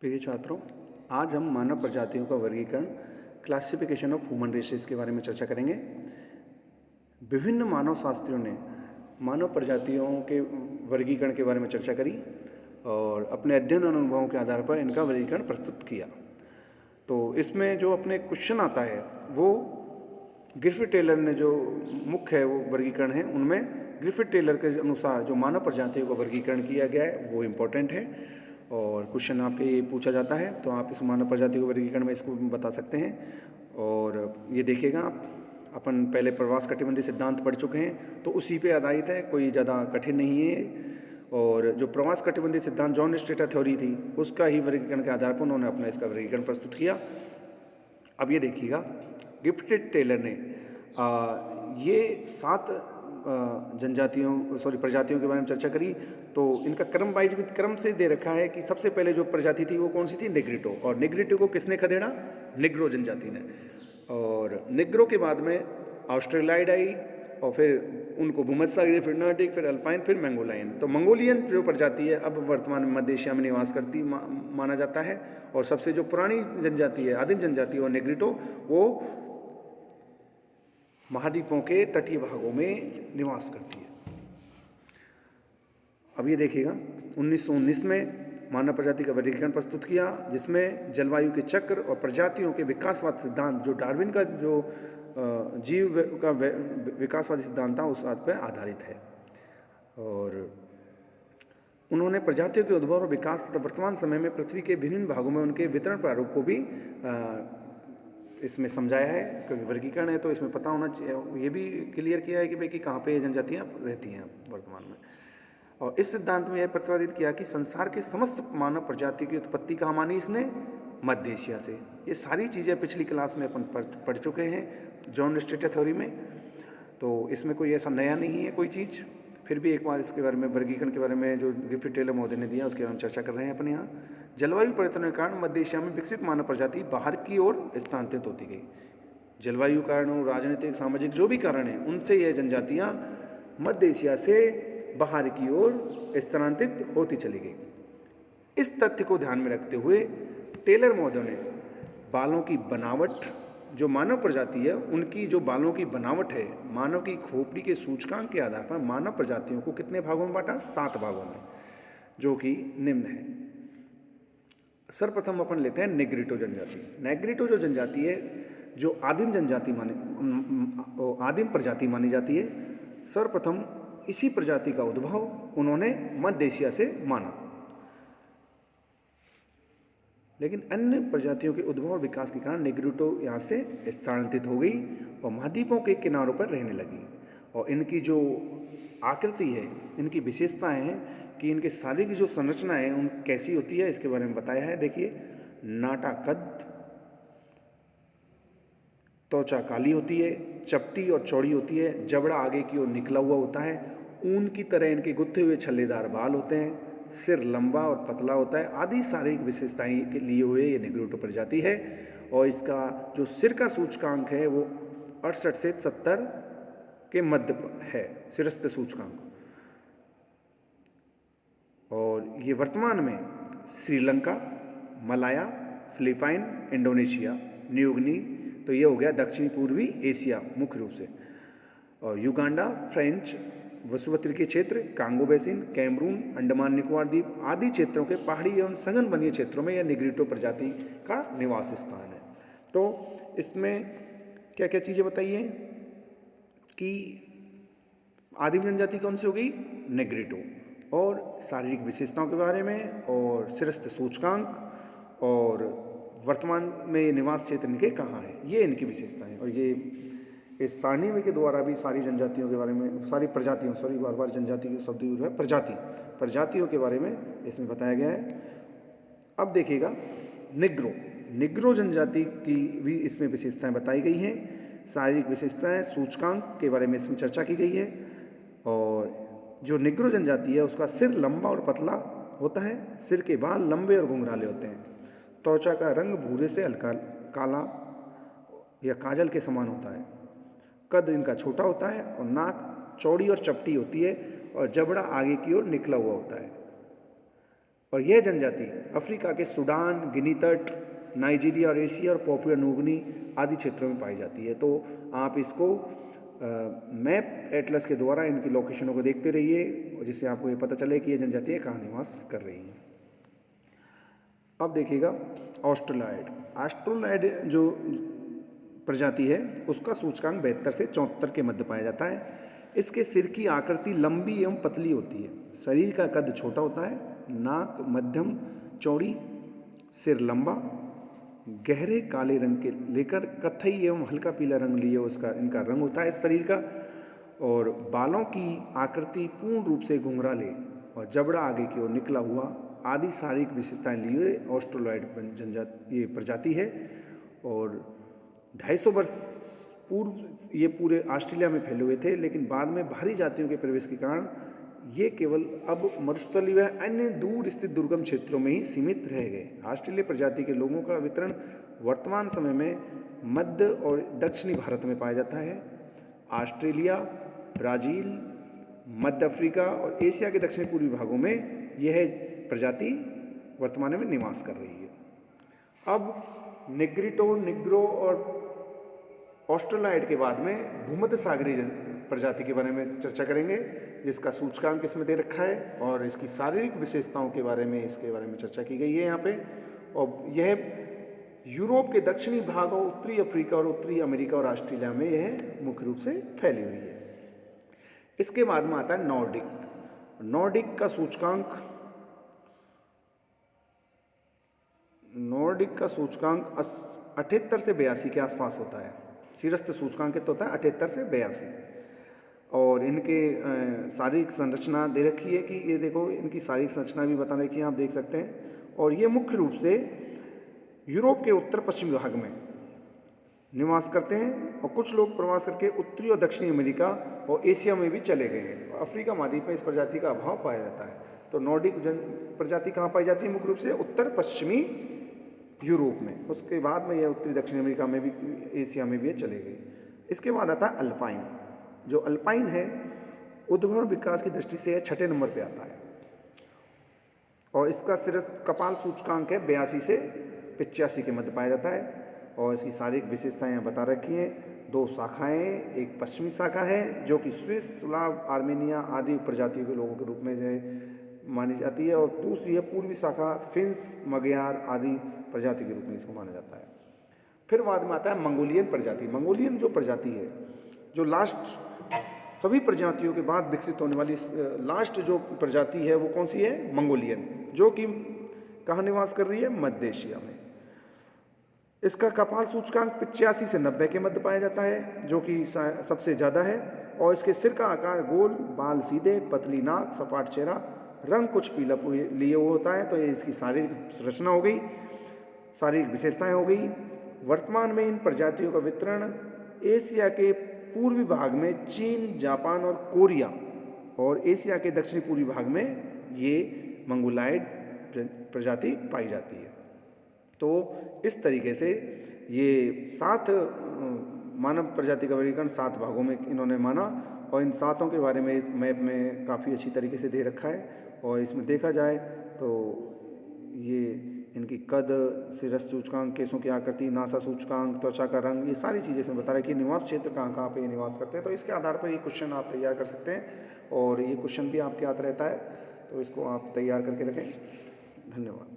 प्रिय छात्रों, आज हम मानव प्रजातियों का वर्गीकरण क्लासिफिकेशन ऑफ ह्यूमन रेसेस के बारे में चर्चा करेंगे। विभिन्न मानव शास्त्रियों ने मानव प्रजातियों के वर्गीकरण के बारे में चर्चा करी और अपने अध्ययन और अनुभवों के आधार पर इनका वर्गीकरण प्रस्तुत किया। तो इसमें जो अपने क्वेश्चन आता है वो ग्रिफिथ टेलर ने जो मुख्य है वो वर्गीकरण है, उनमें ग्रिफिथ टेलर के अनुसार जो मानव प्रजातियों का वर्गीकरण किया गया है वो इम्पोर्टेंट है और क्वेश्चन आपके ये पूछा जाता है तो आप इस मानव प्रजाति के वर्गीकरण में इसको बता सकते हैं। और ये देखिएगा आप, अपन पहले प्रवास कटिबंधीय सिद्धांत पढ़ चुके हैं तो उसी पे आधारित है, कोई ज़्यादा कठिन नहीं है। और जो प्रवास कटिबंधीय सिद्धांत जॉन स्ट्रेटर थ्योरी थी उसका ही वर्गीकरण के आधार पर उन्होंने अपना इसका वर्गीकरण प्रस्तुत किया। अब ये देखिएगा, ग्रिफिथ टेलर ने ये 7 प्रजातियों के बारे में चर्चा करी। तो इनका क्रम वाइज भी क्रम से दे रखा है कि सबसे पहले जो प्रजाति थी वो कौन सी थी, नेग्रिटो। और नेग्रिटो को किसने खदेड़ा, निग्रो जनजाति ने। और निग्रो के बाद में ऑस्ट्रेलाइड आई और फिर उनको भूमध्यसागरीय, फिर नॉर्डिक, फिर अल्पाइन, फिर मंगोलियन। तो मंगोलियन जो प्रजाति है अब वर्तमान में मध्य एशिया में निवास करती माना जाता है। और सबसे जो पुरानी जनजाति है, आदिम जनजाति और नेग्रिटो, वो महाद्वीपों के तटीय भागों में निवास करती है। अब ये देखिएगा, 1919 में मानव प्रजाति का वर्गीकरण प्रस्तुत किया जिसमें जलवायु के चक्र और प्रजातियों के विकासवाद सिद्धांत, जो डार्विन का जो जीव का विकासवादी सिद्धांत था उस बात पर आधारित है। और उन्होंने प्रजातियों के उद्भव और विकास तथा वर्तमान समय में पृथ्वी के विभिन्न भागों में उनके वितरण प्रारूप को भी इसमें समझाया है। क्योंकि वर्गीकरण है तो इसमें पता होना चाहिए, ये भी क्लियर किया है कि भाई कि कहाँ पे जनजातियाँ रहती हैं वर्तमान में। और इस सिद्धांत में यह प्रतिपादित किया कि संसार के समस्त मानव प्रजाति की उत्पत्ति कहाँ मानी इसने, मध्य एशिया से। ये सारी चीज़ें पिछली क्लास में अपन पढ़ चुके हैं जॉन स्ट्रेटर थ्योरी में, तो इसमें कोई ऐसा नया नहीं है कोई चीज़। फिर भी एक बार इसके बारे में, वर्गीकरण के बारे में जो ग्रिफिथ टेलर महोदय ने दिया उसके बारे में चर्चा कर रहे हैं अपन यहाँ। जलवायु परिवर्तन के कारण मध्य एशिया में विकसित मानव प्रजाति बाहर की ओर स्थानांतरित होती गई। जलवायु कारणों, राजनीतिक, सामाजिक जो भी कारण हैं उनसे यह जनजातियाँ मध्य एशिया से बाहर की ओर स्थानांतरित होती चली गई। इस तथ्य को ध्यान में रखते हुए टेलर महोदय ने बालों की बनावट, जो मानव प्रजाति है उनकी जो बालों की बनावट है, मानव की खोपड़ी के सूचकांक के आधार पर मानव प्रजातियों को कितने भागों में बांटा, 7 भागों में, जो कि निम्न है। सर्वप्रथम अपन लेते हैं नेग्रिटो जनजाति। नेग्रिटो जो जनजाति है, जो आदिम प्रजाति मानी जाती है। सर्वप्रथम इसी प्रजाति का उद्भव उन्होंने मध्य एशिया से माना, लेकिन अन्य प्रजातियों के उद्भव और विकास के कारण नेग्रिटो यहाँ से स्थानांतरित हो गई और महाद्वीपों के किनारों पर रहने लगी। और इनकी जो आकृति है, इनकी विशेषताएं हैं कि इनके शारीरिक जो संरचना है उन कैसी होती है इसके बारे में बताया है। देखिए, नाटा कद, त्वचा काली होती है, चपटी और चौड़ी होती है, जबड़ा आगे की ओर निकला हुआ होता है, ऊन की तरह इनके गुत्थे हुए छल्लेदार बाल होते हैं, सिर लंबा और पतला होता है, आदि शारीरिक विशेषताएं के लिए हुए ये नेग्रिटो प्रजाति है। और इसका जो सिर का सूचकांक है वो 68 से 70 के मध्य है, सिरस्थ सूचकांक। और ये वर्तमान में श्रीलंका, मलाया, फिलीपाइन, इंडोनेशिया, न्यूगिनी, तो ये हो गया दक्षिणी पूर्वी एशिया मुख्य रूप से, और युगांडा, फ्रेंच वसुवत्री के क्षेत्र, Congo basin, Cameroon, Andaman Nicobar द्वीप आदि क्षेत्रों के पहाड़ी एवं सघन वनीय क्षेत्रों में यह नेग्रिटो प्रजाति का निवास स्थान है। तो इसमें क्या क्या चीज़ें बताइए कि आदिम जनजाति कौन सी हो गई, नेग्रिटो, और शारीरिक विशेषताओं के बारे में, और सिरस्थ सूचकांक, और वर्तमान में निवास क्षेत्र इनके कहाँ है, ये इनकी विशेषताएं। और ये इस सारणी में के द्वारा भी सारी जनजातियों के बारे में, सारी प्रजातियों, बार जनजाति के शब्द यूज है, प्रजातियों के बारे में इसमें बताया गया है। अब देखिएगा, निग्रो जनजाति की भी इसमें विशेषताएं बताई गई हैं। शारीरिक विशेषताएं, सूचकांक के बारे में इसमें चर्चा की गई है। और जो निग्रो जनजाति है उसका सिर लंबा और पतला होता है, सिर के बाल लंबे और घुंघराले होते हैं, त्वचा का रंग भूरे से हल्का काला या काजल के समान होता है, कद इनका छोटा होता है और नाक चौड़ी और चपटी होती है और जबड़ा आगे की ओर निकला हुआ होता है। और यह जनजाति अफ्रीका के सूडान, गिनी तट, नाइजीरिया और एशिया और पोपुआ न्यूगिनी आदि क्षेत्रों में पाई जाती है। तो आप इसको मैप एटलस के द्वारा इनकी लोकेशनों को देखते रहिए, जिससे आपको ये पता चले कि ये जनजातियाँ कहाँ निवास कर रही हैं। अब देखिएगा ऑस्ट्रेलॉयड। ऑस्ट्रेलॉयड जो प्रजाति है उसका सूचकांक 72 से 74 के मध्य पाया जाता है। इसके सिर की आकृति लंबी एवं पतली होती है। शरीर का कद छोटा होता है, नाक मध्यम चौड़ी, सिर लंबा, गहरे काले रंग के लेकर कत्थई एवं हल्का पीला रंग लिए उसका इनका रंग होता है शरीर का, और बालों की आकृति पूर्ण रूप से घुंघराले और जबड़ा आगे की ओर निकला हुआ आदि शारीरिक विशेषताएं लिए ऑस्ट्रेलॉयड जनजाति ये प्रजाति है। और 250 वर्ष पूर्व ये पूरे ऑस्ट्रेलिया में फैले हुए थे, लेकिन बाद में भारी जातियों के प्रवेश के कारण ये केवल अब मरुस्थलीय व अन्य दूर स्थित दुर्गम क्षेत्रों में ही सीमित रह गए। ऑस्ट्रेलिया प्रजाति के लोगों का वितरण वर्तमान समय में मध्य और दक्षिणी भारत में पाया जाता है। ऑस्ट्रेलिया, ब्राज़ील, मध्य अफ्रीका और एशिया के दक्षिण पूर्वी भागों में यह प्रजाति वर्तमान में निवास कर रही है। अब निग्रिटो, निग्रो और ऑस्ट्रेलॉयड के बाद में भूमध्य सागरीय प्रजाति के बारे में चर्चा करेंगे, जिसका सूचकांक इसमें दे रखा है और इसकी शारीरिक विशेषताओं के बारे में इसके बारे में चर्चा की गई है यहाँ पे। और यह यूरोप के दक्षिणी भाग और उत्तरी अफ्रीका और उत्तरी अमेरिका और ऑस्ट्रेलिया में यह मुख्य रूप से फैली हुई है। इसके बाद में आता है नॉर्डिक। नॉर्डिक का सूचकांक 78 से 82 के आसपास होता है। शीर्षस्थ सूचकांक कितना होता है? 78 से 82। और इनके शारीरिक संरचना दे रखी है कि ये देखो, इनकी शारीरिक संरचना भी बता रखी है, आप देख सकते हैं। और ये मुख्य रूप से यूरोप के उत्तर पश्चिमी भाग में निवास करते हैं और कुछ लोग प्रवास करके उत्तरी और दक्षिणी अमेरिका और एशिया में भी चले गए हैं। अफ्रीका महाद्वीप में इस प्रजाति का अभाव पाया जाता है। तो नॉर्डिक प्रजाति कहाँ पाई जाती है? मुख्य रूप से उत्तर पश्चिमी यूरोप में। उसके बाद में यह उत्तरी दक्षिणी अमेरिका में भी, एशिया में भी चले गए। इसके बाद आता है अल्पाइन। जो अल्पाइन है उद्भव और विकास की दृष्टि से 6ठे नंबर पे आता है और इसका सिर्फ कपाल सूचकांक है 82 से 85 के मध्य पाया जाता है। और इसकी शारीरिक विशेषताएं यहाँ बता रखी हैं। 2 शाखाएं, एक पश्चिमी शाखा है जो कि स्विस, स्लाव, आर्मेनिया आदि प्रजातियों के लोगों के रूप में मानी जाती है, और दूसरी है पूर्वी शाखा, फिन्स, मगयार आदि प्रजाति के रूप में इसको माना जाता है। फिर बाद में आता है मंगोलियन प्रजाति। मंगोलियन जो प्रजाति है, जो लास्ट सभी प्रजातियों के बाद विकसित होने वाली लास्ट जो प्रजाति है वो कौन सी है? मंगोलियन, जो कि कहाँ निवास कर रही है? मध्य एशिया में। इसका कपाल सूचकांक 85 से 90 के मध्य पाया जाता है, जो कि सबसे ज़्यादा है। और इसके सिर का आकार गोल, बाल सीधे, पतली नाक, सपाट चेहरा, रंग कुछ पीला लिए हुआ होता है। तो ये इसकी शारीरिक संरचना हो गई, शारीरिक विशेषताएं हो गई। वर्तमान में इन प्रजातियों का वितरण एशिया के पूर्वी भाग में चीन, जापान और कोरिया, और एशिया के दक्षिणी पूर्वी भाग में ये मंगोलाइड प्रजाति पाई जाती है। तो इस तरीके से ये 7 मानव प्रजाति का वर्गीकरण 7 भागों में इन्होंने माना, और इन 7 के बारे में मैप में काफ़ी अच्छी तरीके से दे रखा है। और इसमें देखा जाए तो ये इनकी कद, शिरस्त्र सूचकांक, केसों की आकृति, नासा सूचकांक, त्वचा का रंग, ये सारी चीज़ें इसमें बता रहा है कि निवास क्षेत्र कहाँ कहाँ पे ये निवास करते हैं। तो इसके आधार पर ये क्वेश्चन आप तैयार कर सकते हैं, और ये क्वेश्चन भी आपके याद रहता है, तो इसको आप तैयार करके रखें। धन्यवाद।